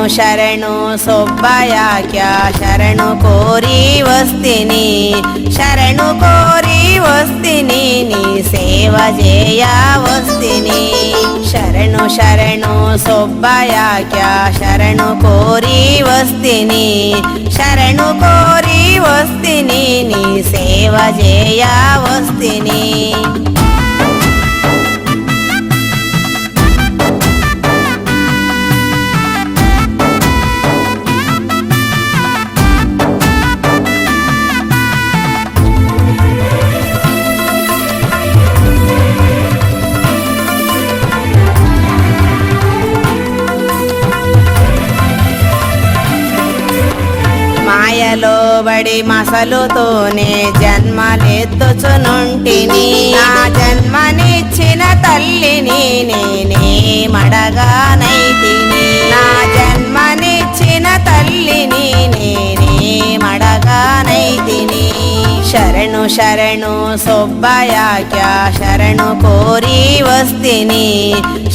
ಶರಣು ಸೊಬ್ಬಯಾಕ್ಯ ಶರಣು ಕೋರಿ ವಸ್ತಿನಿ ಶರಣು ಕೋರಿ ವಸ್ತಿನಿ ನೀ ಸೇವ ಜೇಯ ವಸ್ತಿನಿ ಶರಣು ಶರಣು ಸೊಬ್ಬಯಾಕ್ಯ ಶರಣು ಕೋರಿ ವಸ್ತಿನಿ ಶರಣು ಕೋರಿ ವಸ್ತಿನಿ ನೀ ಸೇವ ಜೇಯ ವಸ್ತಿನಿ మాయలో బడి మసలుతోనే జన్మలెత్తుచునుంటిని నా జన్మనిచ్చిన తల్లిని నేనే మడగానైతిని నా జన్మనిచ్చిన తల్లిని నేనే మడగానైతిని శరణు శరణు సొబ్బయాక్య శరణు కోరి వస్తిని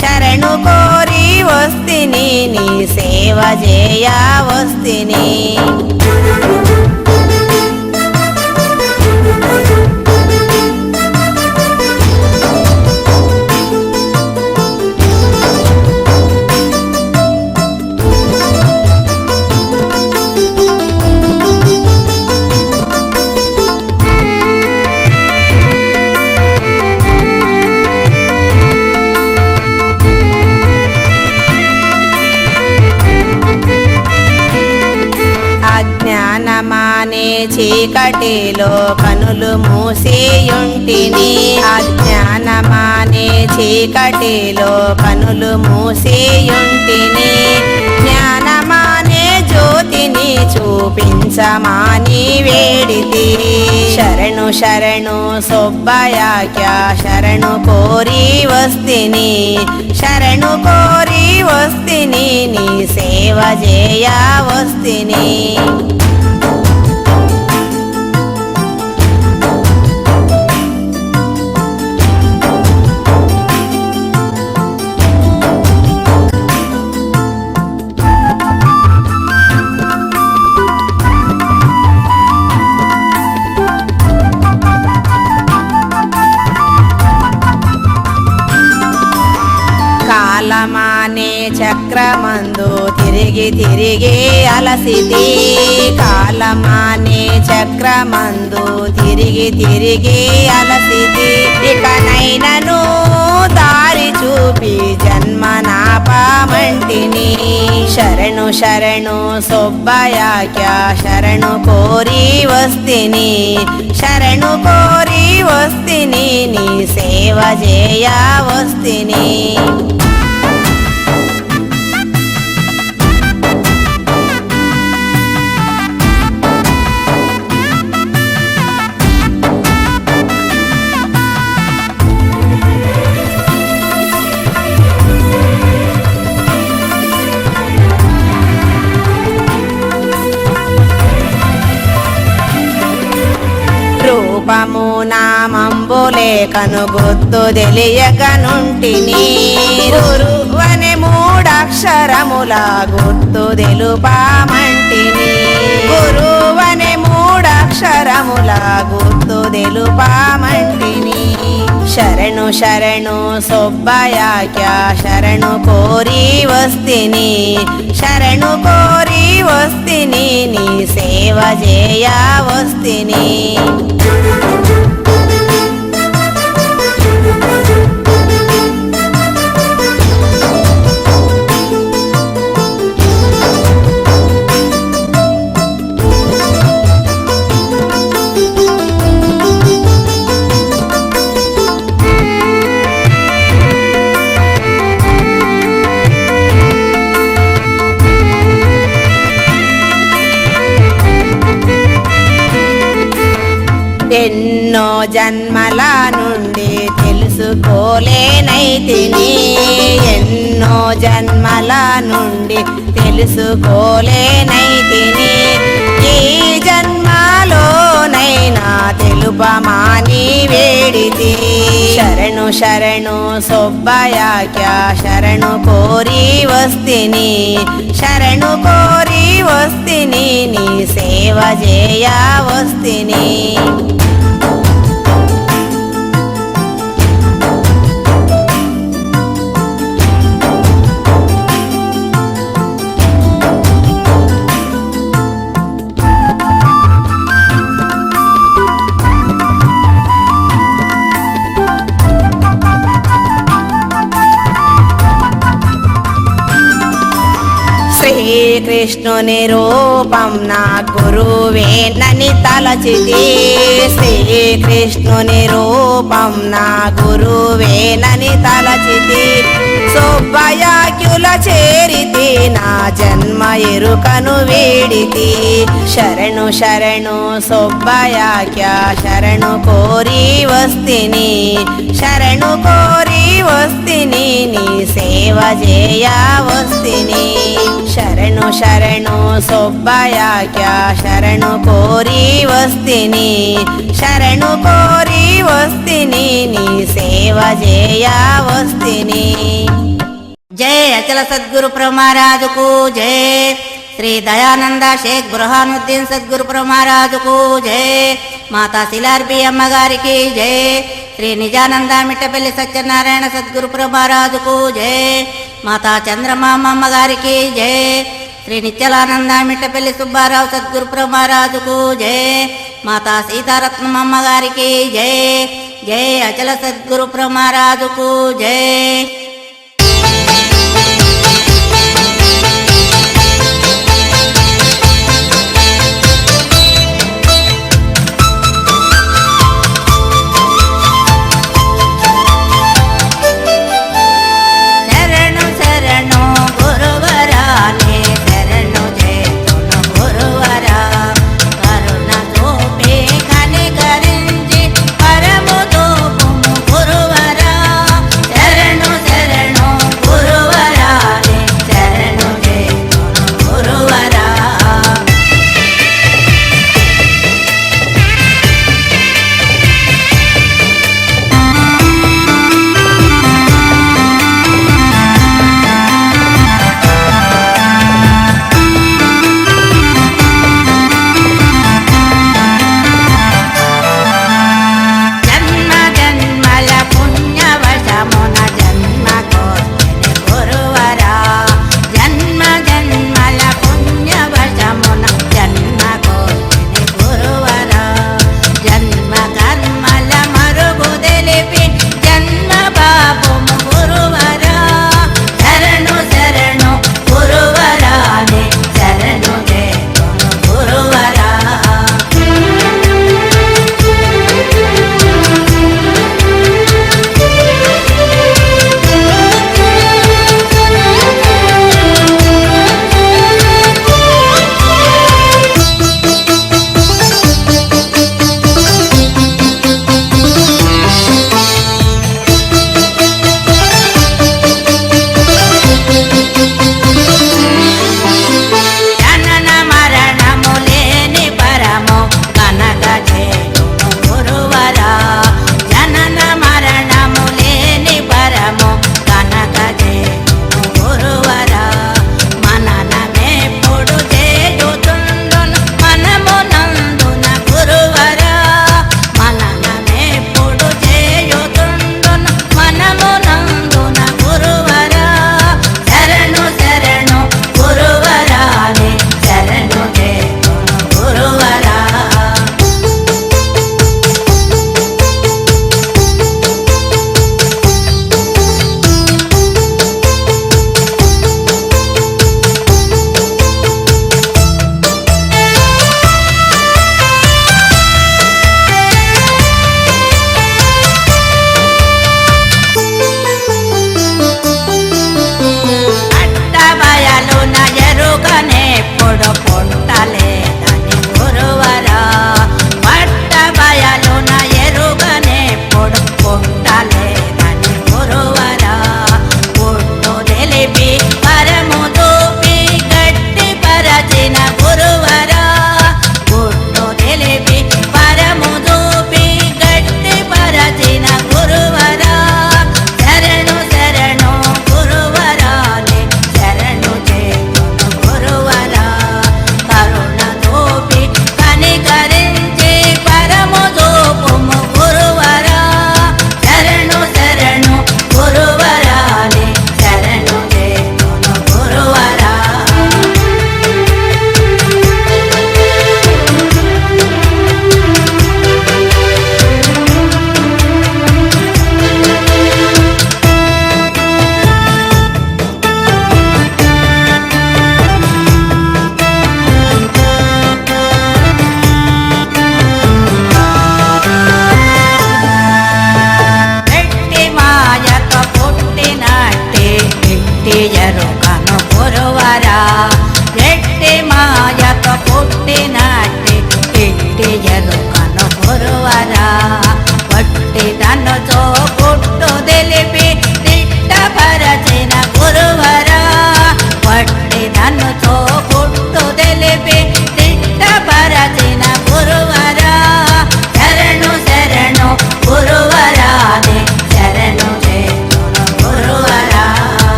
శరణు కోరి వస్తిని నీ సేవ జేయ వస్తిని అజ్ఞానమానే చీకటిలో కనులు మూసియుంటిని అజ్ఞానమానే చీకటిలో కనులు మూసియుంటిని జ్ఞానమానే జ్యోతిని చూపించమాని వేడితి శరణు శరణు సొబ్బయాక్య శరణు కోరి వస్తిని శరణు కోరి వస్తిని నీ సేవ జేయ వస్తిని కాలమానే చక్రమందు తిరిగి తిరిగి అలసితి కాలమానే చక్రమందు తిరిగి తిరిగి అలసితి ఇకనైనను దారి చూపి జన్మనాపమంటిని శరణు శరణు సొబ్బయాక్య శరణు కోరి వస్తిని శరణు కోరి వస్తిని నీ సేవ జేయ వస్తిని రూపము నామంబులే కనుగుర్తు తెలియకనుంటిని గురువనే మూడక్షరముల గుర్తు తెలుపమంటిని గురువనే మూడక్షరముల గుర్తు తెలుపమంటిని శరణు శరణు సొబ్బయాక్య శరణు కోరి వస్తిని శరణు కోరి వస్తిని నీ సేవ జేయ వస్తిని ఎన్నో జన్మల నుండి తెలుసుకోలేనైతిని ఎన్నో జన్మల నుండి తెలుసుకోలేనైతిని ఈ జన్మలోనైనా తెలుపమాని వేడితి శరణు ಶರಣು ಶರಣು ಸೊಬ್ಬಯಾಕ್ಯ ಶರಣು ಕೋರಿ ವಸ್ತಿನಿ ಶರಣು ಕೋರಿ ವಸ್ತಿನಿ ನೀ ಸೇವ ಜೇಯ ವಸ್ತಿನಿ శ్రీకృష్ణుని రూపం నా గురువేనని తలచితి శ్రీకృష్ణుని రూపం నా గురువేనని తలచితి సొబ్బయాక్యుల చేరితి నా జన్మ ఎరుకను వీడితి శరణు శరణు సొబ్బయాక్య శరణు కోరి వస్తిని శరణు కోరి వస్తిని నీ సేవ జేయ వస్తిని శరణు శరణు సొబ్బయాక్య శరణు కోరి వస్తిని శరణు కోరి వస్తిని నీ సేవ జేయ వస్తిని जय अचल सद्गुरु प्रभु महाराज को जय। श्री दयानंद शेख बुरहानुद्दीन सद्गुरु प्रभु महाराज को जय। माता शिलार्बी अम्म गारी की जय। श्री निजानंद मिट्टपल्ली सत्यनारायण सद्गुरु प्रभु महाराज को जय। माता चंद्रमाम अम्म गारी की जय। श्री नित्यलानंद मिट्टपल्ली सुब्बाराव सद्गुरु प्रभु महाराज को जय। माता सीतारत्नम अम्म गारी की जय। जय अचल सद्गुरु प्रभु महाराज को जय। శరణు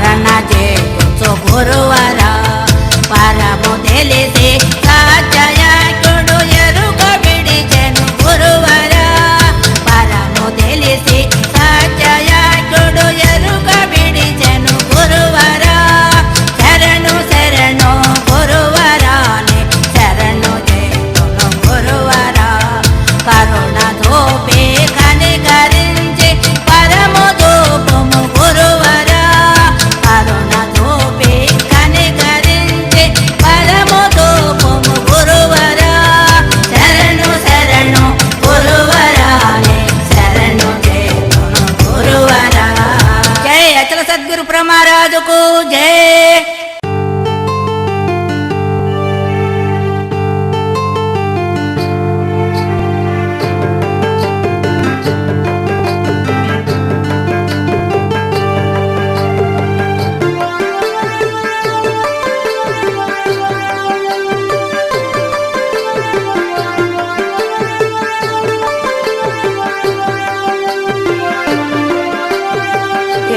ధారణ చేయొచ్చు గురువర పరము తెలిసి సత్యయాకుడు ఎరుక విడిచెను గురువర పరము తెలిసి సత్యయాకుడు ఎరుక విడిచెను గురువర శరణు శరణు గురువరాని శరణు చేతును గురువర కరుణ ధూపే కనికరించి పరము ధూపము గురువర కరుణ ధూపే కనికరించి పరము ధూపము గురువర శరణు శరణు గురువరాని శరణు చేతును గురువర జై అచల సద్గురు బ్రహ్మరాజుకు జై.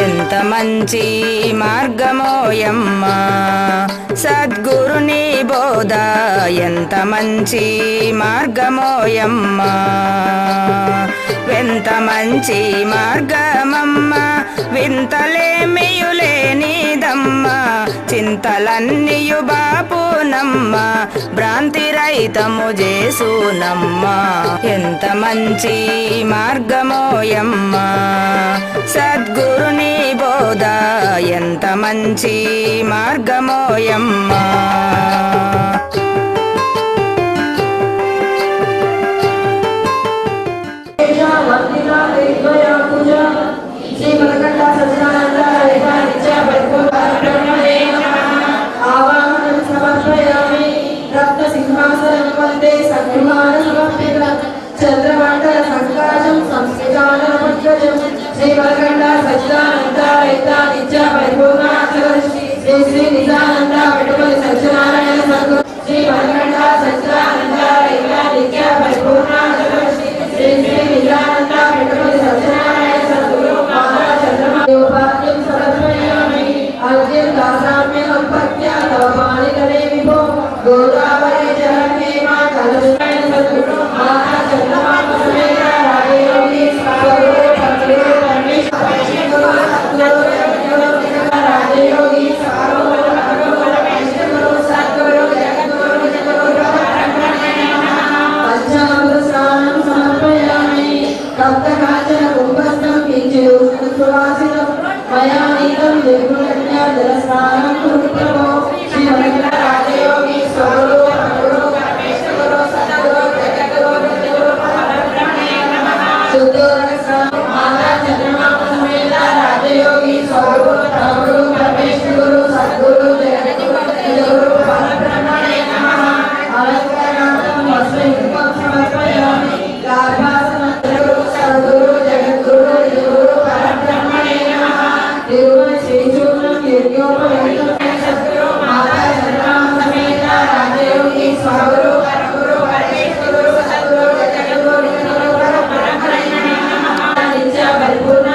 ఎంత మంచి మార్గమోయమ్మ సద్గురుని బోధ ఎంత మంచి మార్గమోయమ్మ ఎంత మంచి మార్గమమ్మ వింతలేమియులేనిదమ్మ చింతలన్నీయు బాపునమ్మ భ్రాంతి రహితము చేసునమ్మ ఎంత మంచి మార్గమోయమ్మ సద్గురుని బోధ ఎంత మంచి మార్గమోయమ్మ. చంద్రమండల సంకాశం సంస్కృతాన శ్రీమలకండ సచ్చిదానంద నిత్య పరిపూర్ణ శ్రీ శ్రీ నిజానంద పెట్టుబడి సత్యనారాయణ సద్గురు శ్రీమలకండ సచ్చిదానంద నిత్య పరిపూర్ణ శ్రీ శ్రీ నిజానంద పెట్టుబడి సత్యనారాయణ సద్గురు చంద్రమాపాద్యం సమర్పయామి అద్యం దాసామ్యం పత్య తవ పాలికలే విభో గోదావరి జలమే మా కలశాయ సద్గురు మాతా చంద్రమాప సమేత రాజయోగి స్వామి రాజయోగి పంచామృత స్నానం సమర్పయామి కప్తకాచన కుంభస్థం కించిదు సువాసితం మయా నీతం నిర్గుణజ్ఞా జల స్నానం కురు ప్రభో శ్రీ రాజయోగి స్వరూప గురు పరమేశ్వర సద్గురు జగద్గురు జగద్గురు పరబ్రహ్మణే నమః శుద్ధోదక స్నానం మాతా చంద్రమాప సమేత రాజయోగి స్వరూప గురు పరమేశ్వర సద్గురు జగద్గురు జగద్గురు పరబ్రహ్మణే నమః అలంకారార్థం వస్త్రయుక్తం సమర్పయామి గార్భాసన సద్గురు జగద్గురు జగద్గురు పరబ్రహ్మణే నమః తిరుమల శ్రీచూర్ణం యజ్ఞోపవేతం సద్గురు మాతా చంద్రమాప సమేత రాజయోగి స్వరూప గురు పరమేశ్వర సద్గురు జగద్గురు జగద్గురు పరబ్రహ్మణే నమః నిత్య పరిపూర్ణ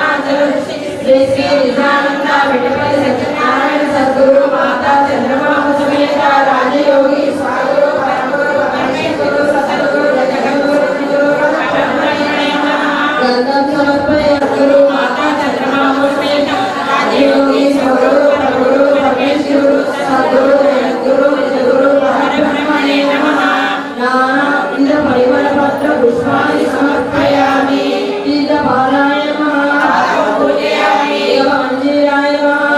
శ్రీ శ్రీ నిజానంద పెట్టుబడి సత్యనారాయణ సద్గురు మాతా చంద్రమాప సమేత రాజయోగి స్వరూప గురు పరమేశ్వర సద్గురు జగద్గురు జగద్గురు పరబ్రహ్మణే నమః గంధం సమర్పయామి గురు మాతా చంద్రమాప సమేత రాజయోగి స్వరూప గురు పరమేశ్వర సద్గురు జగద్గురు జగద్గురు పరబ్రహ్మణే నమః నానా ఇంద్ర పరిమళ పత్ర పుష్పాన్ని సమర్పయామి తీర్థ పారాయణ మహా పూజయామి దేవ మందిరాయ మహా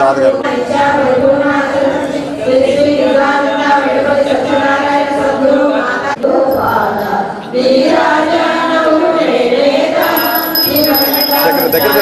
తాతగారు. దగ్గర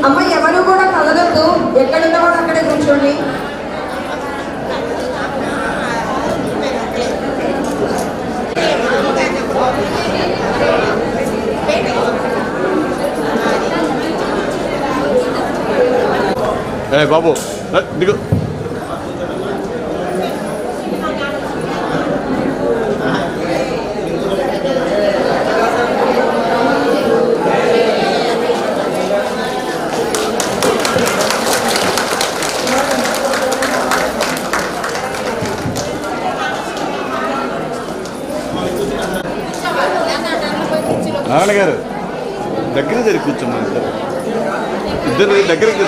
అమ్మ ఎవరు కూడా కదలొద్దు, ఎక్కడున్న వాడు అక్కడే కూర్చోండి. బాబు దిగు. నాన్నగారు దగ్గర జరిగి కూర్చోమ్మా, ఇద్దరు దగ్గరికి.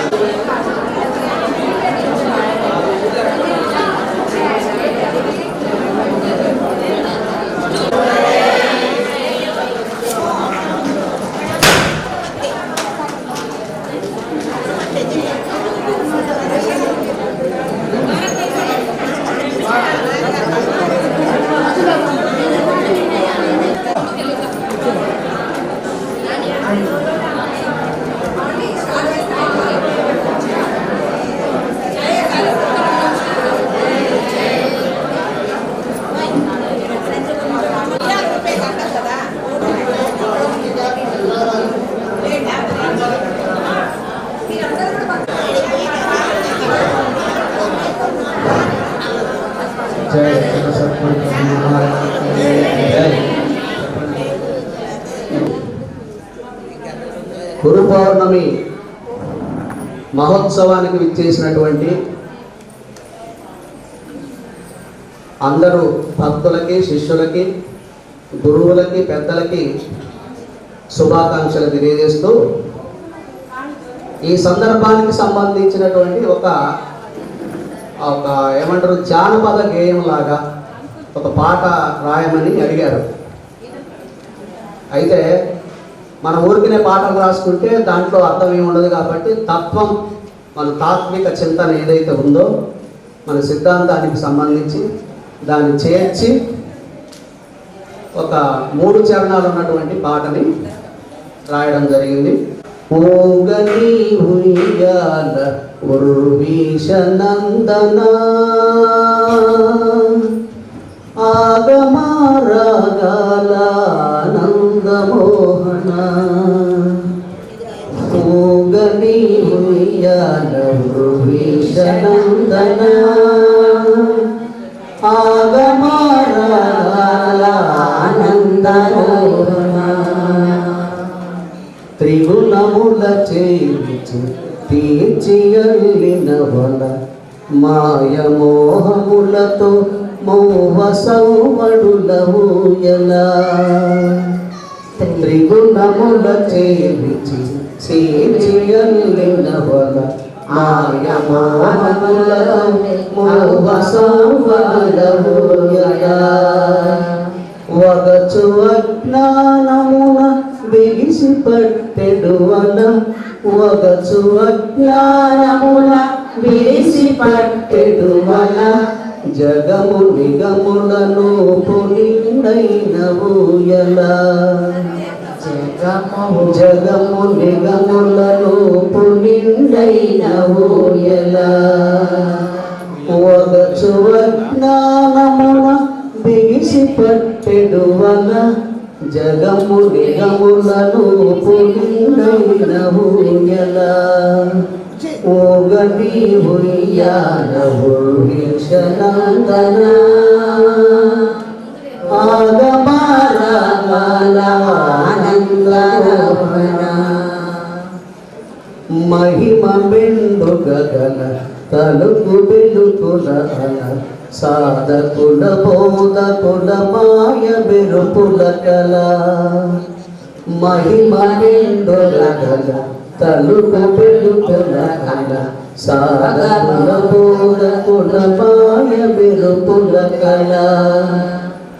గురు పౌర్ణమి మహోత్సవానికి విచ్చేసినటువంటి అందరూ భక్తులకి, శిష్యులకి, గురువులకి, పెద్దలకి శుభాకాంక్షలు తెలియజేస్తూ ఈ సందర్భానికి సంబంధించినటువంటి ఒక ఏమంటారు జానపద గేయం లాగా ఒక పాట రాయమని అడిగారు. అయితే మన ఊరికినే పాటలు రాసుకుంటే దాంట్లో అర్థం ఏమి ఉండదు కాబట్టి తత్వం, మన తాత్విక చింతన ఏదైతే ఉందో మన సిద్ధాంతానికి సంబంధించి దాన్ని చేర్చి ఒక 3 చరణాలు ఉన్నటువంటి పాటని రాయడం జరిగింది. ఊగని ఉయ్యాల ఉర్వీశనందన ఆగమారాగాల ఆనందమోహన ఊగని ఉయ్యాల ఉర్వీశనందన ఆగమారాగాల ఆనందమోహన త్రిగుణముల చేర్చి తీర్చియల్లిన వల మాయమోహములతో మోహ సౌవడుల ఊయల త్రిగుణముల చేర్చి తీర్చియల్లిన వల మాయమోహములతో మోహ సౌవడుల ఊయల వగచు అజ్ఞానమున బిగిసి పట్టెడువల వగచు అజ్ఞానమున బిగిసి పట్టెడువల జగము నిగములను పునిండైన ఊయల జగము నిగములను పునిండైన ఊయల వగచు అజ్ఞానమున బిగిసి పట్టెడువల జగము నిగములను పునిండైన ఊయల ఊగని ఉయ్యాల ఉర్వీశనందన ఆగమారాగాల ఆనందమోహన మహిమ మెండు గగన తలుపు వెలుగుల అల సాధకుల బోధకుల మాయ బెరుపుల కల మహిమ నిండు గగన తలుపు వెలుగుల కల సాధకుల బోధకుల మాయ బెరుపుల కల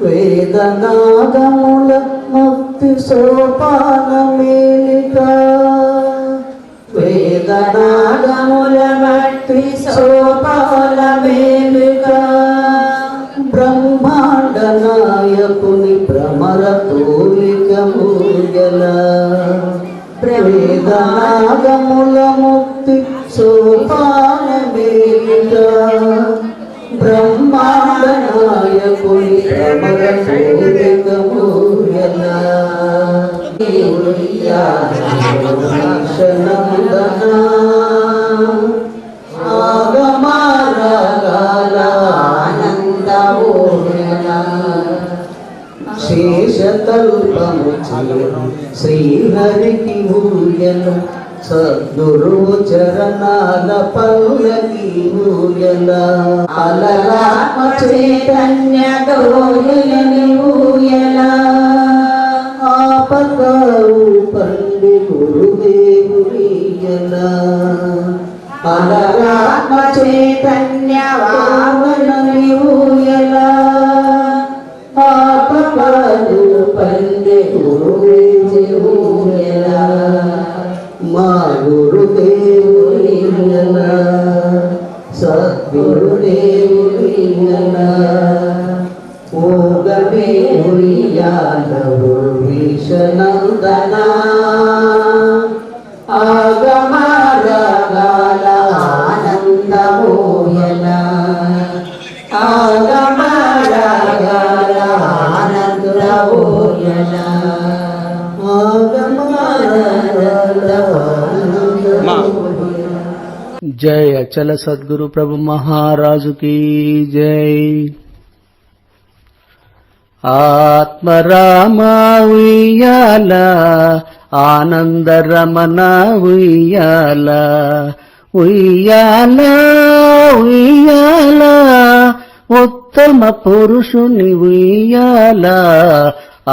వేదనాదముల ముక్తి సోపాన మేలిక వేదనాదముల మట్టి సోపాన మేలిక బ్రహ్మాండ నాయకుని భ్రమర తూలిక మూయల వేదనాదముల ముక్తి సోపాన మేలిక బ్రహ్మాండ నాయకుని భ్రమర తూలిక మూయల ఆగమారాగాల ఆనందమోహన శేషతల్పము శ్రీహరికి ఊయల సద్గురువు చరణాల పల్లకి ఊయల అలరాత్మ చైతన్య గౌరయని ఊయల ఆపకావు పండి గురుదేవుయల అలరాత్మ చైతన్య వామనని ఊయల ఆపకావు పండి గురుదేవుయల మా గురుదేవుయల సద్గురుదేవుయల ఊగనే ఉయ్యాల ఉర్వీశనందన ఆగమారాగాల ఆనందమోహన ఆగమారాగాల ఆనందమోహన ఆగమారాగాల ఆనందమోహన జయ అచల సద్గురు ప్రభు మహారాజు కీ జై. ఆత్మరామ ఉయ్యాల ఆనందరమణ ఉయ్యాల ఉయ్యాల ఉయ్యాల ఉత్తమ పురుషుని ఉయ్యాల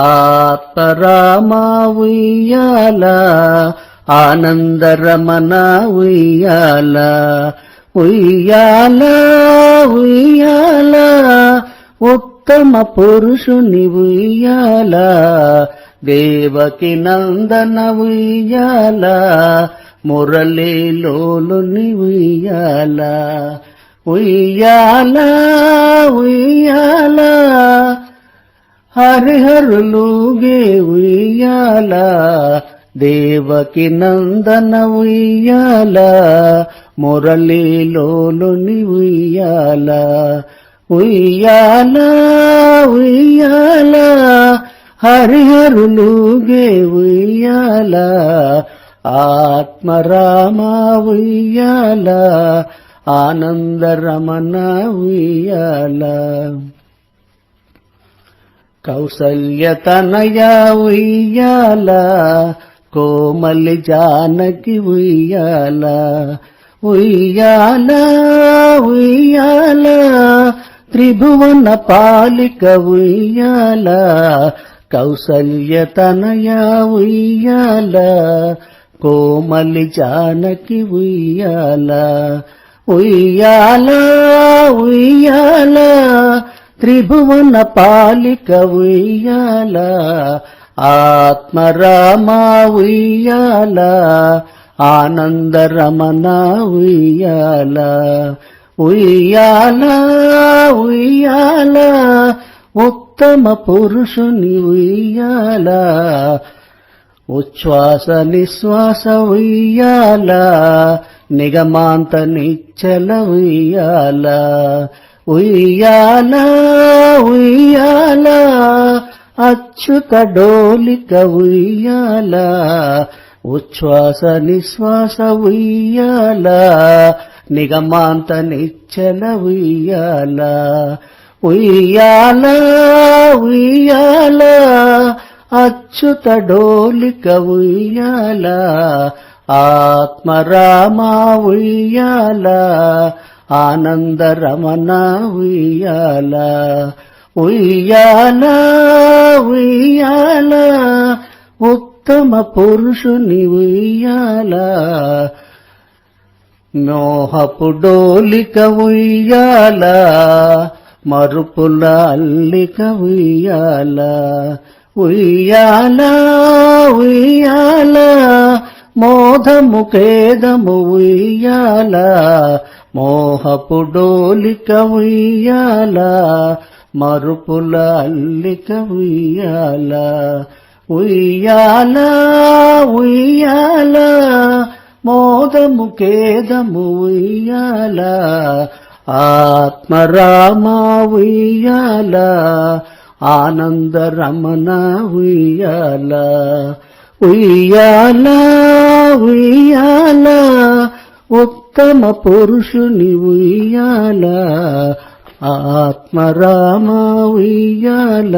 ఆత్మరామ ఉయ్యాల ఆనందరమణ ఉయ్యాల ఉయ్యాల ఉయ్యాల ఉత్తమ పురుషుని ఉయ్యాల దేవకి నందన ఉయ్యాల మురళీలోలుని ఉయ్యాల ఉయ్యాల ఉయ్యాల హరిహరులుగే ఉయ్యాల దేవకి నందన ఉయ్యాల మురళీలోలుని ఉయ్యాల ఉయ్యాల ఉయ్యాల హరిహరులుగే ఉయ్యాల ఆత్మరామ ఉయ్యాల ఆనందరమణ ఉయ్యాల కౌసల్యతనయ ఉయ్యాల కోమలి జానకి ఉయ్యాల ఉయ్యాల ఉయ్యాల త్రిభువన పాలిక ఉయ్యాల కౌసల్యతనయ ఉయ్యాల కోమలి జానకి ఉయ్యాల ఉయ్యాల ఉయ్యాల త్రిభువన పాలిక ఉయ్యాల ఆత్మరామ ఉయ్యాల ఆనందరమణ ఉయ్యాల ఉయ్యాల ఉయ్యాల ఉత్తమ పురుషుని ఉయ్యాల ఉచ్ఛ్వాస నిశ్వాస ఉయ్యాల నిగమాంత నిశ్చల ఉయ్యాల ఉయ్యాల ఉయ్యాల అచ్యుత డోలిక ఉయ్యాల ఉచ్ఛ్వాస నిశ్వాస ఉయ్యాల నిగమాంత నిశ్చల ఉయ్యాల ఉయ్యాల ఉయ్యాల అచ్యుత డోలిక ఉయ్యాల ఆత్మరామ ఉయ్యాల ఆనందరమణ ఉయ్యాల ఉయ్యాల ఉయ్యాల ఉత్తమ పురుషుని ఉయ్యాల మోహపు డోలిక ఉయ్యాల మరుపుల అల్లిక ఉయ్యాల ఉయ్యాల ఉయ్యాల మోధము ఖేదము ఉయ్యాల మోహపు డోలిక ఉయ్యాల మరుపుల అల్లిక ఉయ్యాల ఉయ్యాల ఉయ్యాల మోదము ఖేదము ఉయ్యాల ఆత్మరామ ఉయ్యాల ఆనందరమణ ఉయ్యాల ఉయ్యాల ఉయ్యాల ఉత్తమ పురుషుని ఉయ్యాల ఆత్మరామ ఉయ్యాల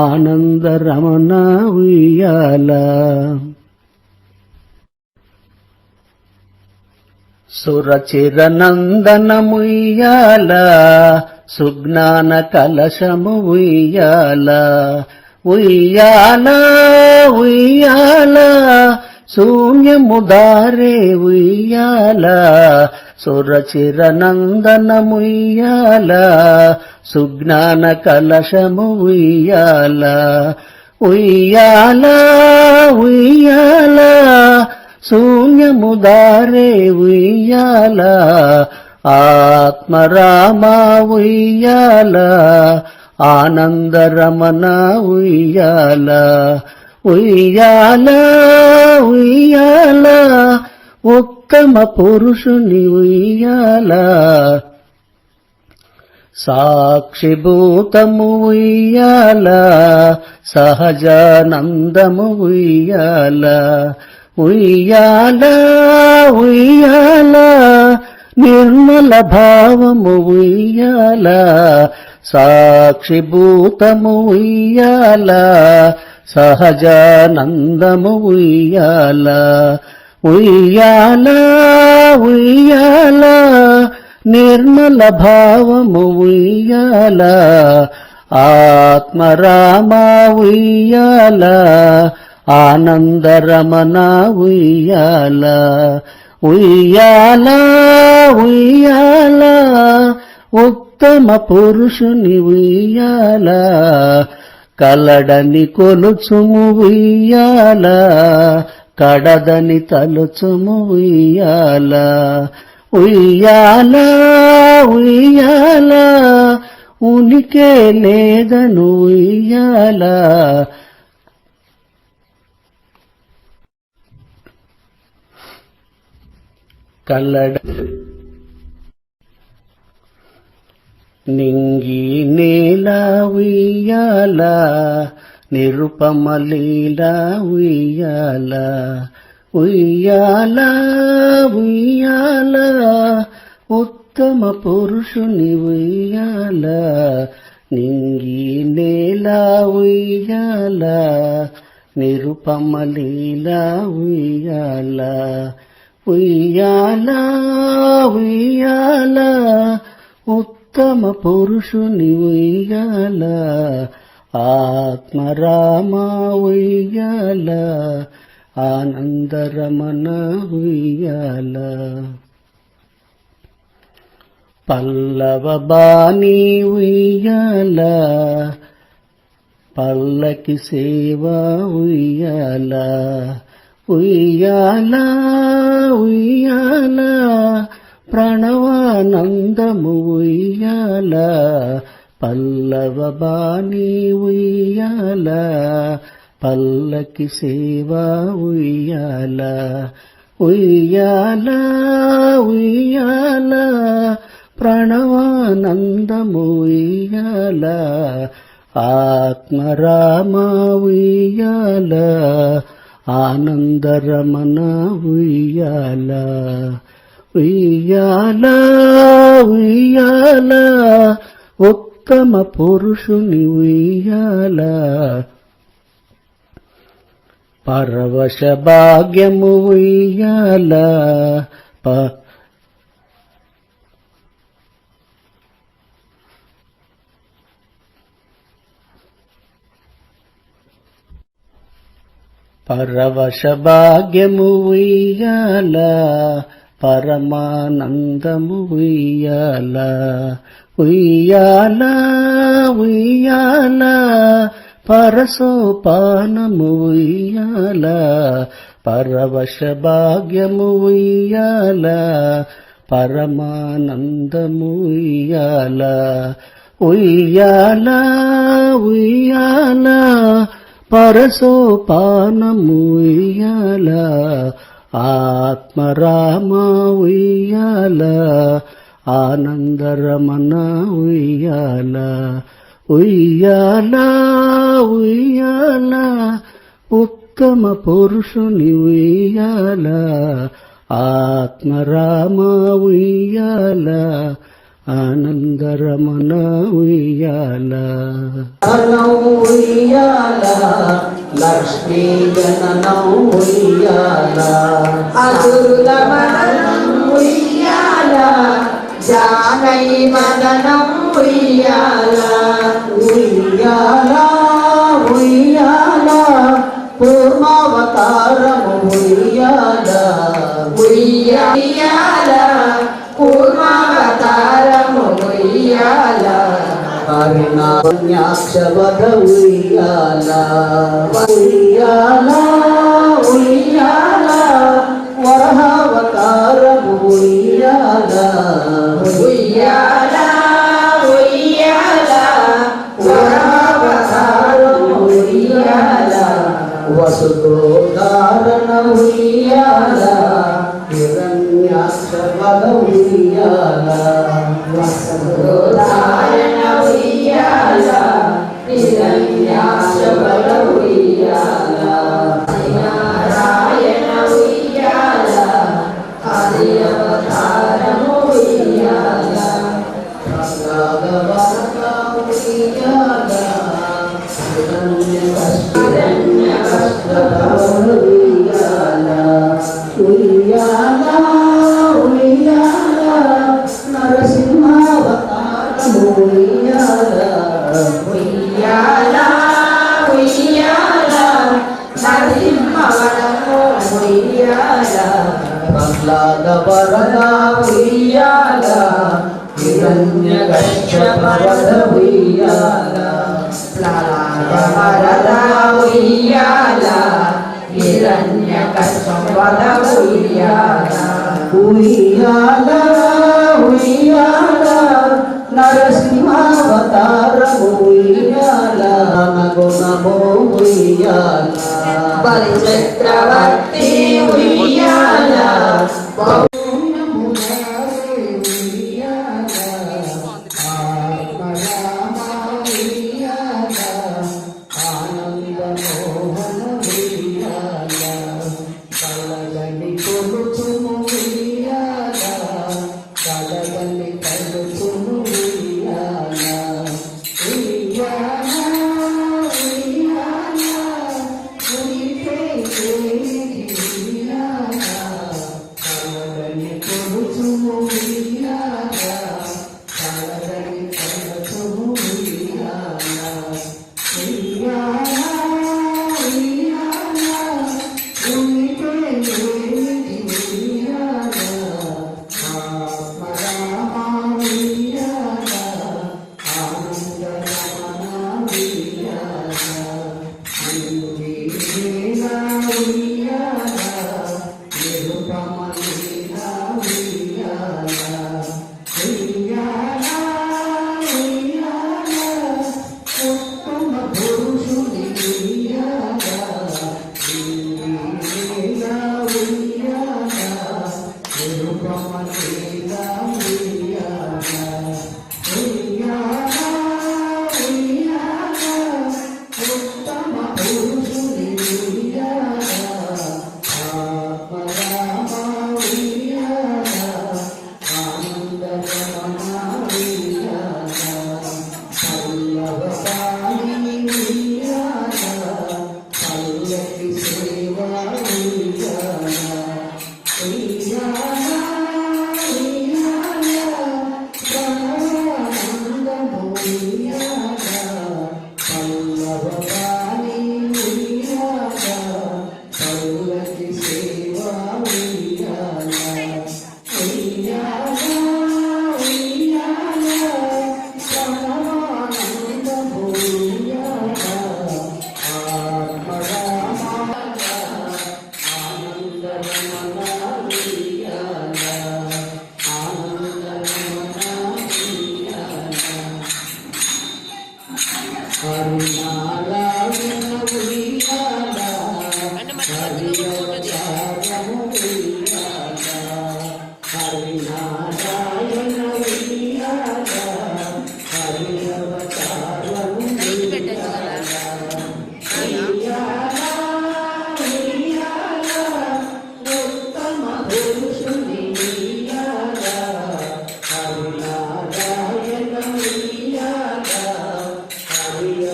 ఆనందరమణ ఉయ్యాల సురచిరనందనముయ్యాల సుజ్ఞాన కలశము ఉయ్యాల ఉయ్యాల ఉయ్యాల శూన్యము దారే ఉయ్యాల సురచిరనందనముయ్యాల సుజ్ఞాన కలశము ఉయ్యాల ఉయ్యాల ఉయ్యాల శూన్యము దారే ఉయ్యాల ఆత్మరామ ఉయ్యాల ఆనందరమణ ఉయ్యాల ఉయ్యాల ఉయ్యాల ఉత్తమ పురుషుని ఉయ్యాల సాక్షిభూతము ఉయ్యాల సహజానందము ఉయ్యాల ఉయ్యాల ఉయ్యాల నిర్మల భావము ఉయ్యాల సాక్షిభూతము ఉయ్యాల సహజానందము ఉయ్యాల ఉయ్యాల ఉయ్యాల నిర్మల భావము ఉయ్యాల ఆత్మరామ ఉయ్యాల ఆనందరమణ ఉయ్యాల ఉయ్యాల ఉయ్యాల ఉత్తమ పురుషుని ఉయ్యాల కలడని కొలుచుము ఉయ్యాల కడదని తలుచుము ఉయ్యాల ఉయ్యాల ఉయ్యాల ఉనికే లేదను ఉయ్యాల కల్లడ నింగి నేల ఉయ్యాల నిరుపమ లీల ఉయ్యాల ఉయ్యాల ఉయ్యాల ఉత్తమ పురుషుని ఉయ్యాల నింగి నేల ఉయ్యాల నిరుపమ లీల ఉయ్యాల ఉయ్యాల ఉయ్యాల ఉత్తమ పురుషుని ఉయ్యాల ఆత్మరామ ఉయ్యాల ఆనందరమణ ఉయ్యాల పల్లవ బాణి ఉయ్యాల పల్లకి సేవ ఉయ్యాల ఉయ్యాల ఉయ్యాల ప్రణవానందము ఉయ్యాల పల్లవ బాణి ఉయ్యాల పల్లకి సేవ ఉయ్యాల ఉయ్యాల ఉయ్యాల ప్రణవానందము ఉయ్యాల ఆత్మరామ ఉయ్యాల ఆనందరమణ ఉయ్యాల ఉయ్యాల ఉయ్యాల ఉత్తమ పురుషుని ఉయ్యాల పరవశ భాగ్యము ఉయ్యాల పరవశ భాగ్యము ఉయ్యాల పరమానందము ఉయ్యాల ఉయ్యాల ఉయ్యాల పరసోపానము ఉయ్యాల పరవశ భాగ్యము ఉయ్యాల పరమానందము ఉయ్యాల ఉయ్యాల ఉయ్యాల పరసోపానము ఉయ్యాల ఆత్మరామ ఉయ్యాల ఆనందరమణ ఉయ్యాల ఉయ్యాల ఉయ్యాల ఉత్తమ పురుషుని ఉయ్యాల ఆత్మరామ ఉయ్యాల ఆనందరమణ ఉయ్యాల ఉయ్యాల లక్ష్మీ జననం ఉయ్యాల అసురుల మదనం ఉయ్యాల జానై మదనం ఉయ్యాల ఉయ్యాల ఉయ్యాల పూర్ణావతారము ఉయ్యాల ఉయ్యాల కూర్మావతారము ఉయ్యాల హరినాక్షవద ఉయ్యాల ఉయ్యాల ఉయ్యాల వరహావతారము ఉయ్యాల ఉయ్యాల ఉయ్యాల వరావతారము ఉయ్యాల వసుధారణ ఉయ్యాల హిరణ్యాక్షవద ఉయ్యాల ధారణ ఉయ్యాల హిరణ్యాక్షవద ఉయ్యాల నారాయణ ఉయ్యాల హరి అవతారము ఉయ్యాల ఉయ్యాల ఉయ్యాల నర ఉయ్యాల ఉయ్యాల నరసింహవనము ఉయ్యాల ప్రహ్లాద వరద ఉయ్యాల హిరణ్య కశ్యప వరద ఉయ్యాల ప్రహ్లాద వరద ఉయ్యాల హిరణ్య కశ్యప వరద ఉయ్యాల ఉయ్యాల ఉయ్యాల నరసింహావతారము ఉయ్యాల నమో నమో ఉయ్యాల బలి చక్రవర్తి ఉయ్యాల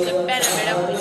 చెప్పారా మేడం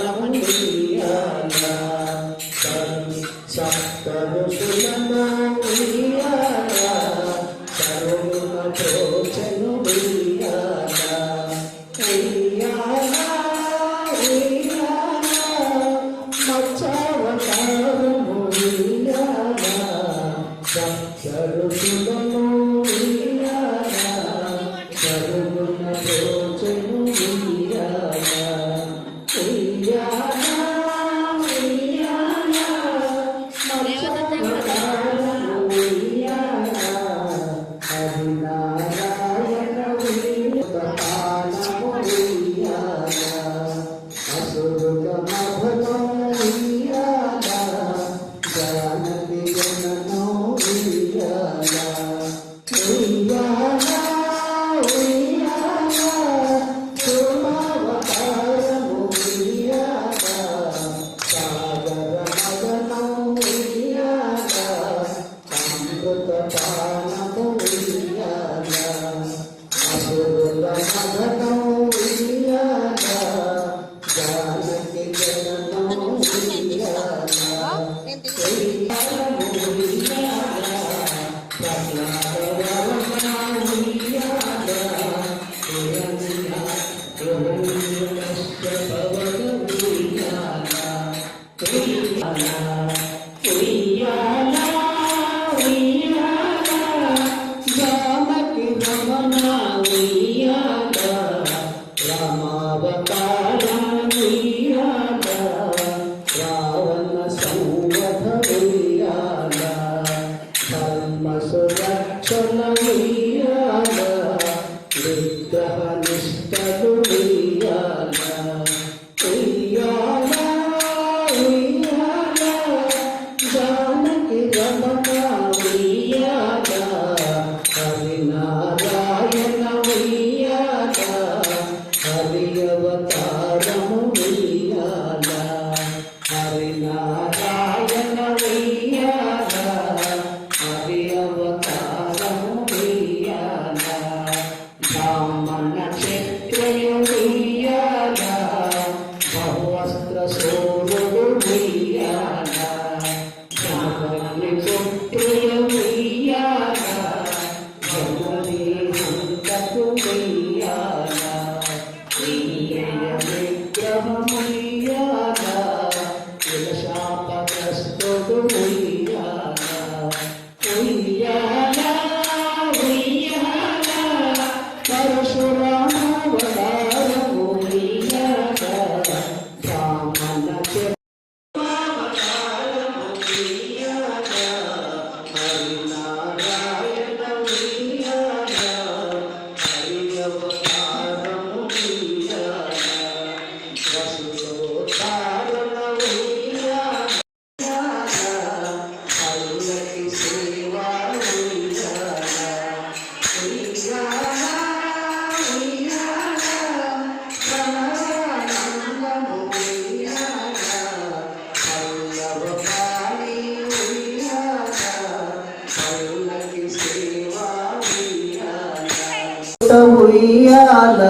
ఉయ్యాల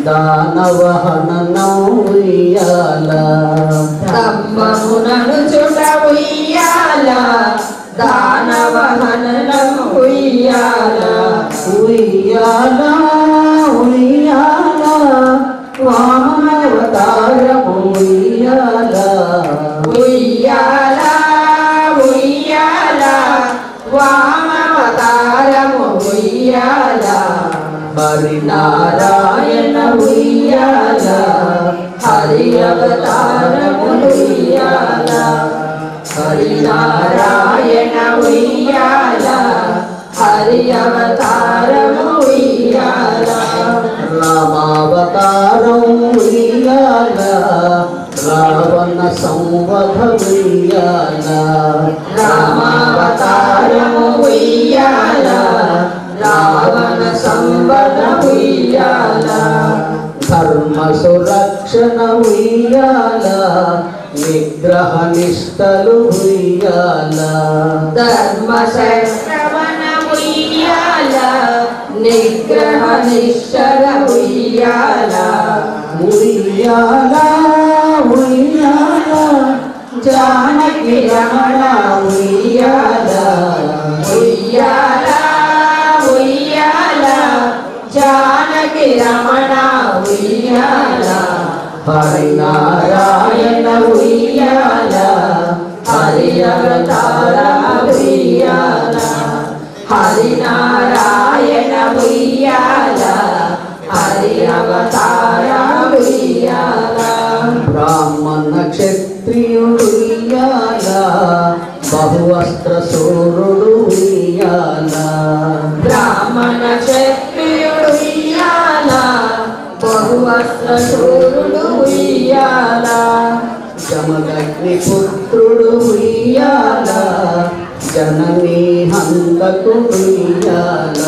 దానవహననం ఉయ్యాల దమ్మమునను చుట ఉయ్యాల దానవహననం ఉయ్యాల ఉయ్యాల ఉయ్యాల వామనవతారము ఉయ్యాల ఉయ్యాల ఉయ్యాల వామవతారము ఉయ్యాల హరినారాయణ ఉయ్యాల హరి అవతారము ఉయ్యాల హరినారాయణ ఉయ్యాల హరి అవతారము ఉయ్యాల రామావతారం ఉయ్యాల రావణ సంవధ ఉయ్యాల రామావతారము ఉయ్యాల రావణ సంవద ఉయ్యాల ధర్మ సురక్షణ ఉయ్యాల నిగ్రహ నిష్టలు ఉయ్యాల ధర్మ శ్రవణ ఉయ్యాల నిగ్రహ నిశ్చల ఉయ్యాల ఉయ్యాల ఉయ్యాల జానకి రమణ ఉయ్యాల ఉయ్యాల ఉయ్యాల జానకి రమణ ఉయ్యాల హరినారాయణ ఉయ్యాల హరి అవతార ఉయ్యాల హరినారాయణ ఉయ్యాల హరి అవతార ఉయ్యాల బ్రాహ్మణ క్షత్రియుడు ఉయ్యాల బహువస్త్ర సూర్యుడు ఉయ్యాల బ్రాహ్మణ క్షత్రియుడు ఉయ్యాల బహువస్త్ర శూరుడు ఉయ్యాల జమదగ్ని పుత్రుడు ఉయ్యాల జననీ హంతకు ఉయ్యాల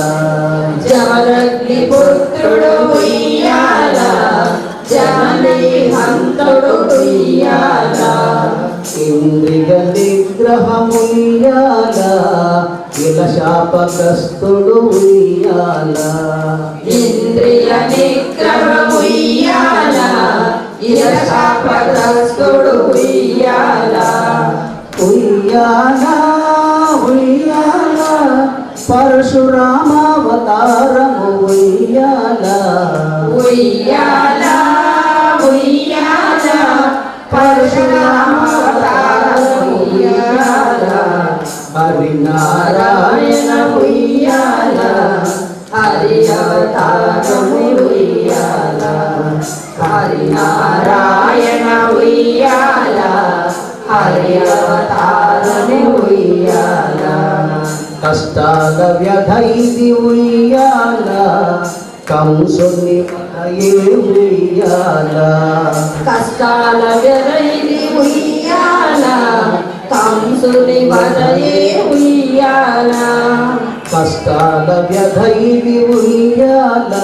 జమదగ్ని పుత్రుడు ఉయ్యాల జననీ హంతుడు ఉయ్యాల ఇంద్రియ నిగ్రహముయ్యాల ఇల శాపగ్రస్తుడు ఉయ్యాల ఇంద్రియ నిగ్రహము ఉయ్యాల ఇల శాపగ్రస్తుడు ఉయ్యాల ఉయ్యాల ఉయ్యాల పరశురామావతారము ఉయ్యాల ఉయ్యాల ఉయ్యాల ఉయ్యాల పరశురామవతారం ఉయ్యాల హరినారాయణ ఉయ్యాల హరి అవతారము ఉయ్యాల హరినారాయణ ఉయ్యాల హరి అవతారము ఉయ్యాల కష్టాల వ్యధైది ఉయ్యాల కంసుని వదయే ఉయ్యాల కష్టాల వెరైది ఉయ్యాల కంసుని వదయే ఉయ్యాల కష్టాల వ్యధైది ఉయ్యాల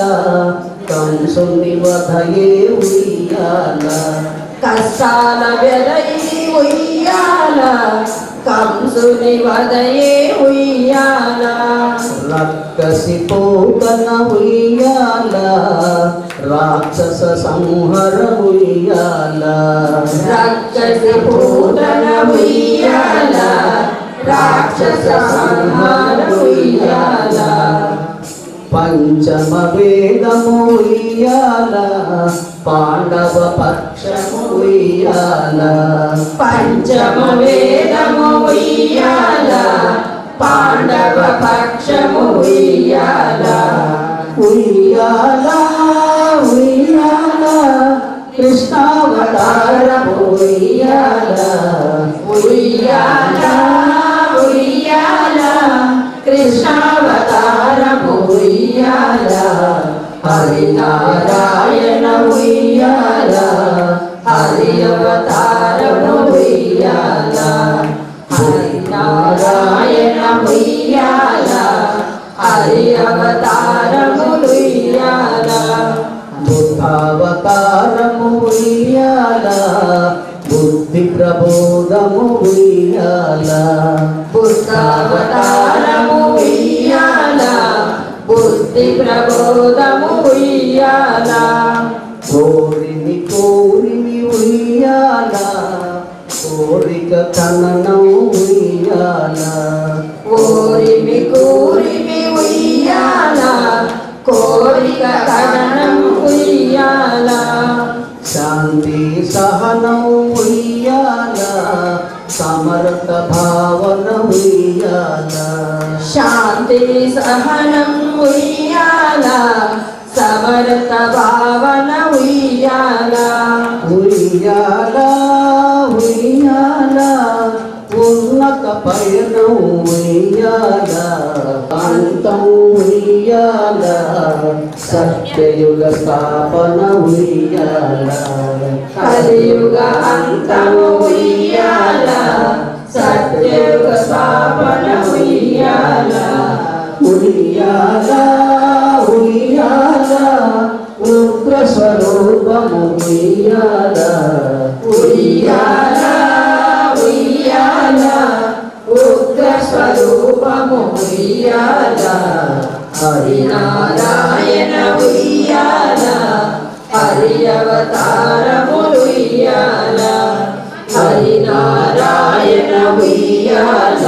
కంసుని వదయే ఉయ్యాల కష్టాల వెరైది ఉయ్యాల కంసుని వదయే ఉయ్యాల రక్కసి పోతన ఉయ్యాల రాక్షస సంహర ఉయ్యాల రాక్షసి పూతన ఉయ్యాల రాక్షస సంహార ఉయ్యాల పంచమ వేదము ఉయ్యాల పాండవ పక్షము ఉయ్యాల పంచమ వేదము ఉయ్యాల పాండవ పక్షము ఉయ్యాల ఉయ్యాల ఉయ్యాల కృష్ణావతారము ఉయ్యాల ఉయ్యాల ఉయ్యాల కృష్ణావతారము ఉయ్యాల హరినారాయణ ఉయ్యాల హరి అవతారము ఉయ్యాల హరినారాయణ ఉయ్యాల హరి అవతారము ఉయ్యాల బుద్ధావతారము ఉయ్యాల బుద్ధి ప్రబోధము ఉయ్యాల బుద్ధావతారము ఉయ్యాల బుద్ధి ప్రబోధము ఉయ్యాల కోరిని కోరిని ఉయ్యాల కోరిక కననం ఉయ్యాల కోరిమి కూరిమి ఉయ్యాల కోరిక కరణం ఉయ్యాల శాంతి సహనం ఉయ్యాల సమర్థ భావన ఉయ్యాల శాంతి సహనం ఉయ్యాల సమర్థ భావన ఉయ్యాల ఉయ్యాల ఉయ్యాల ఉన్నత పయనం ఉయ్యాల అంతం ఉయ్యాల సత్యయుగ స్థాపన ఉయ్యాల కలియుగ అంతము ఉయ్యాల సత్యయుగ స్థాపన ఉయ్యాల ఉయ్యాల ఉయ్యాల ఉగ్ర స్వరూపము ఉయ్యాల ఉయ్యాల ఉయ్యాల ఉగ్ర స్వరూపము ఉయ్యాల హరినారాయణ ఉయ్యాల హరి అవతారము ఉయ్యాల హరినారాయణ ఉయ్యాల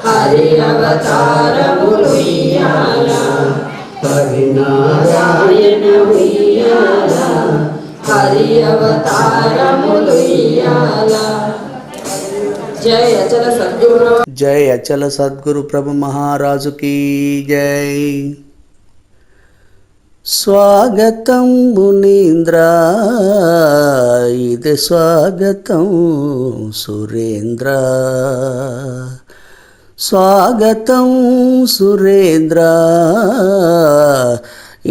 హరి అవతారము ఉయ్యాల హరినారాయణ ఉయ్యాల హరి అవతారము ఉయ్యాల జయ అచల సద్గురు జై అచల సద్గురు ప్రభు మహారాజు కీ జై. స్వాగతం మునీంద్ర ఇది స్వాగతం సురేంద్ర, స్వాగతం సురేంద్ర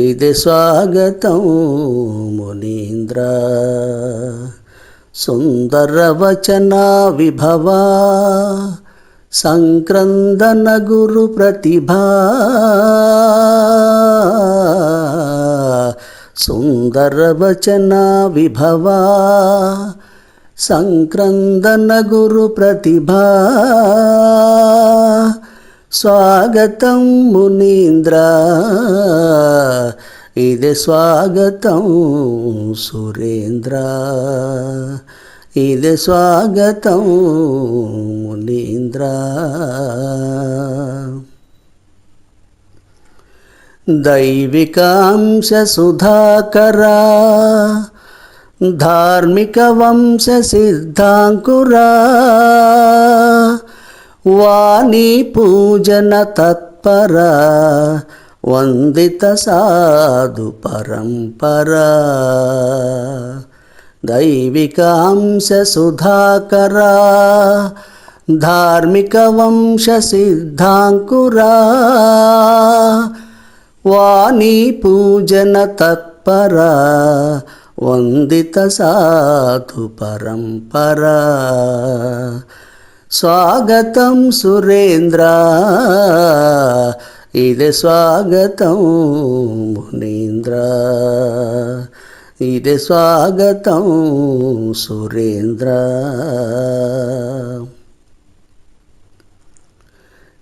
ఇది స్వాగతం మునీంద్ర. సుందర వచన విభవా సంక్రందన గురు ప్రతిభా, సుందర వచన విభవా సంక్రందన గురు ప్రతిభా. స్వాగతం మునీంద్ర ఇది స్వాగతం సురేంద్ర, ఇది స్వాగతం మునీంద్ర. దైవికాంశ సుధాకరా ధార్మిక వంశ సిద్ధాంకురా వాణి పూజన తత్పరా వందిత సాధు పరంపరా దైవికాంశ సుధాకరా ధార్మిక వంశ సిద్ధాంకురా వాణి పూజన తత్పరా వందిత సాధు పరంపరా స్వాగతం సురేంద్ర ఇదే స్వాగతం మునీంద్ర ఇదే స్వాగతం సురేంద్ర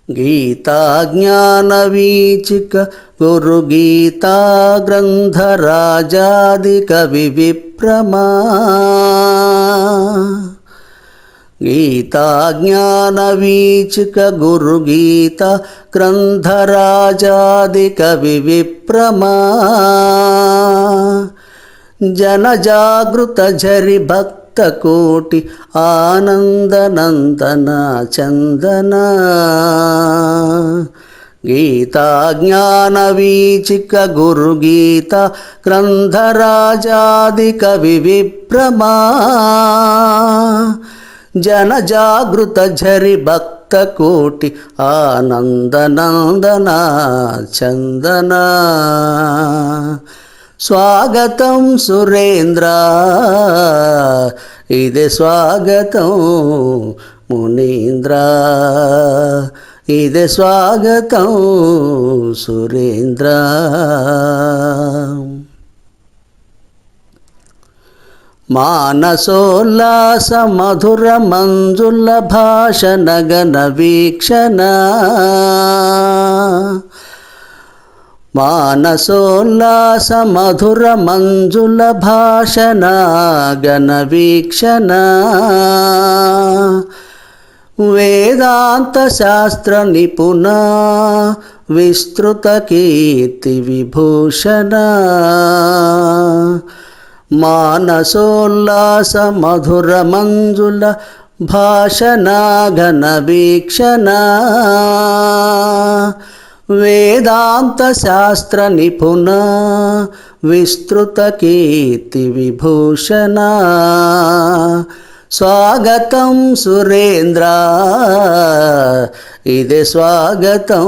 గీతా జ్ఞాన వీచిక గురు గీతా గ్రంథరాజాది కవి విప్రమా గీతా జ్ఞాన వీచిక గురు గీతా గ్రంథరాజాది కవి విప్రమా జన జాగృత ఝరి భక్త కోటి ఆనంద నందన చందన గీతా జ్ఞాన వీచిక గురు గీతా గ్రంథరాజాది కవి విప్రమా జన జాగృత ఝరి భక్త కోటి ఆనంద నందన చందన స్వాగతం సురేంద్ర ఇదే స్వాగతం మునీంద్ర ఇదే స్వాగతం సురేంద్ర మానసోల్లాస మధుర మంజుల భాషణ గణ వీక్షణ మానసోల్లాస మధుర మంజుల భాషణ గణ వీక్షణ వేదాంత శాస్త్ర నిపుణ విస్తృత కీర్తి విభూషణ మానసోల్లాస మధుర మంజుల భాషణ ఘన వీక్షణ వేదాంత శాస్త్ర నిపుణ విస్తృత కీర్తి విభూషణ స్వాగతం సురేంద్ర ఇదే స్వాగతం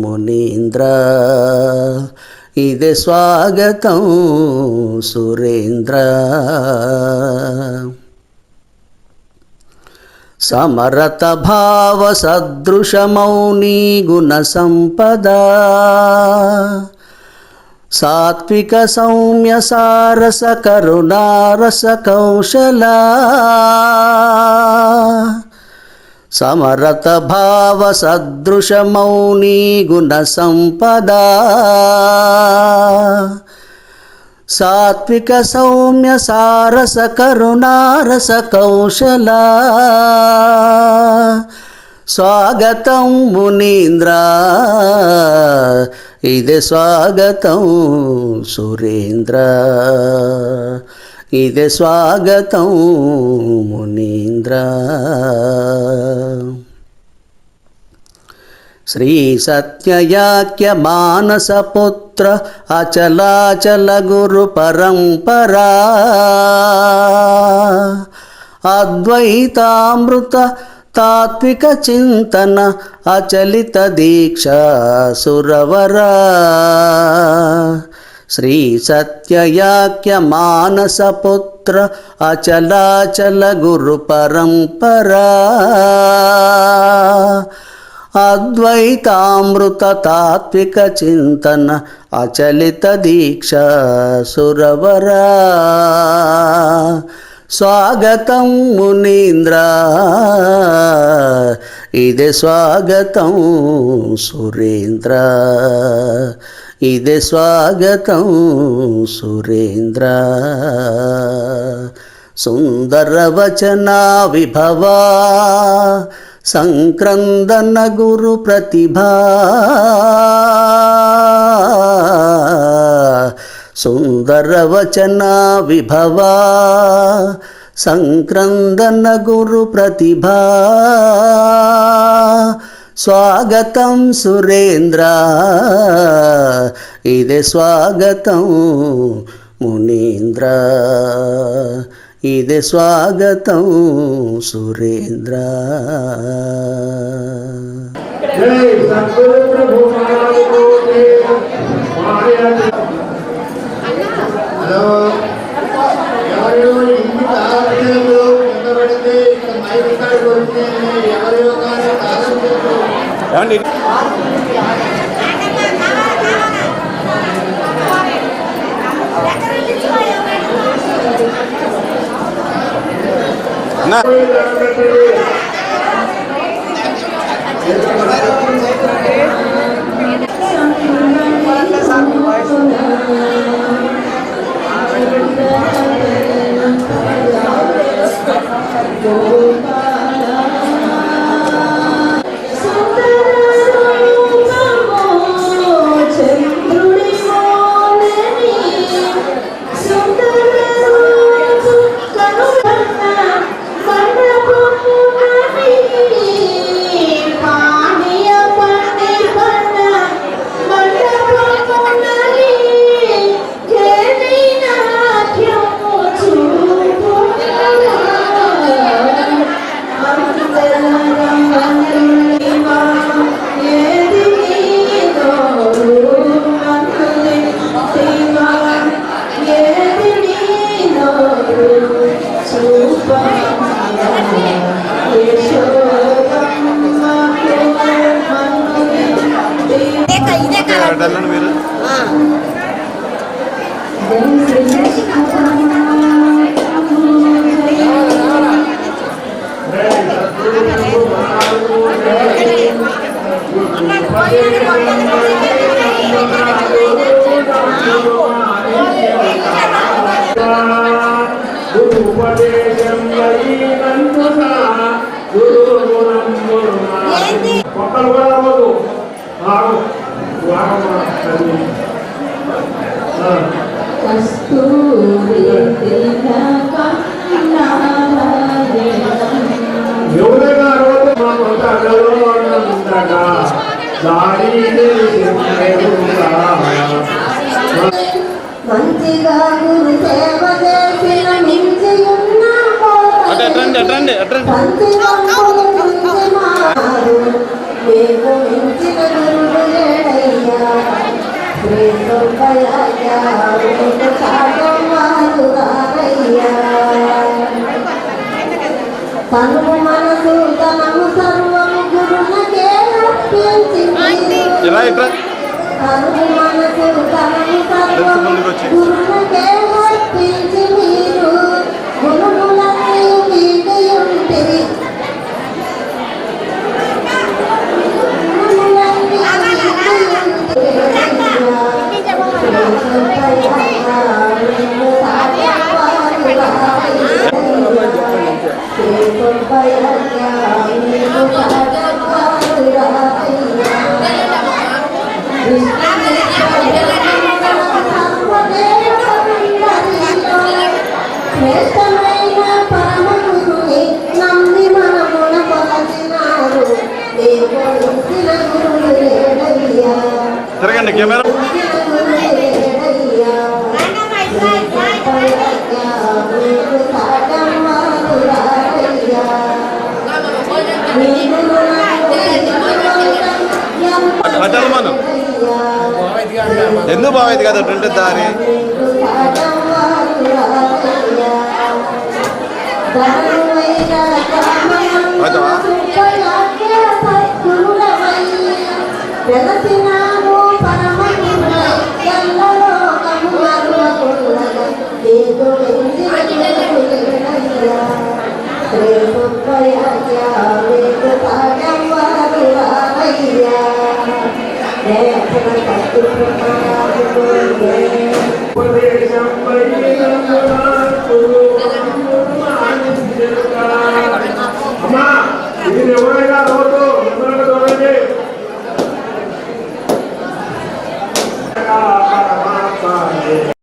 మునీంద్ర ఇదే స్వాగతం సురేంద్ర సమరత భావ సదృశ మౌని గుణ సంపద సాత్విక సౌమ్య సారస కరుణారస కౌశల సమరత భావ సదృశ మౌని గుణ సంపద సాత్విక సౌమ్య సారస కరుణారస కౌశల స్వాగతం మునీంద్ర ఇదే స్వాగతం సురేంద్ర ఇదే స్వాగతం మునీంద్ర శ్రీ సత్యయాఖ్య మానస పుత్ర అచలాచల గురు పరంపరా అద్వైతామృత తాత్విక చింతన అచలిత దీక్ష సురవరా శ్రీ సత్యయాఖ్య మానస పుత్ర అచలాచల గురు పరంపరా అద్వైతామృత తాత్విక చింతన అచలిత దీక్ష సురవరా స్వాగతం మునీంద్ర ఇదే స్వాగతం సురేంద్ర ఇదే స్వాగతం సురేంద్ర సుందర వచన విభవా సంక్రందన గురు ప్రతిభా సుందర వచన విభవా సంక్రందన గురు ప్రతిభా స్వాగతం సురేంద్ర ఇదే స్వాగతం మునీంద్ర ఇదే స్వాగతం సురేంద్ర. ఏమండి అన్నా వెళ్ళండి మీరు. ఎవరైనా రోజు మంచిగా గురు సేవ చేసిన మించి అట్రండి అట్రండి అట్రండి మేము మించిన గురుడు లేడయ్యా తను మనసు తనము సర్వము గురునకే అర్పించింది. ఇలా ఇట్రా తను మనసు తనము సర్వము గురునకే అర్పించి మీరు గురువులన్నీ వీడి ఉంటిరి. శ్రేష్టమైన పరమ గురుని నమ్మి మనమున కొలచినారు. దేవుడిచ్చిన గురుడు లేడయ్యా, తిరగండి కెమెరా. అటల్ మనం ఎందుకు బాగైంది కదా అటువంటి దారి వెలసినాము పరమ అమ్మా ఇది ఎవరైనా రోజు చూడండి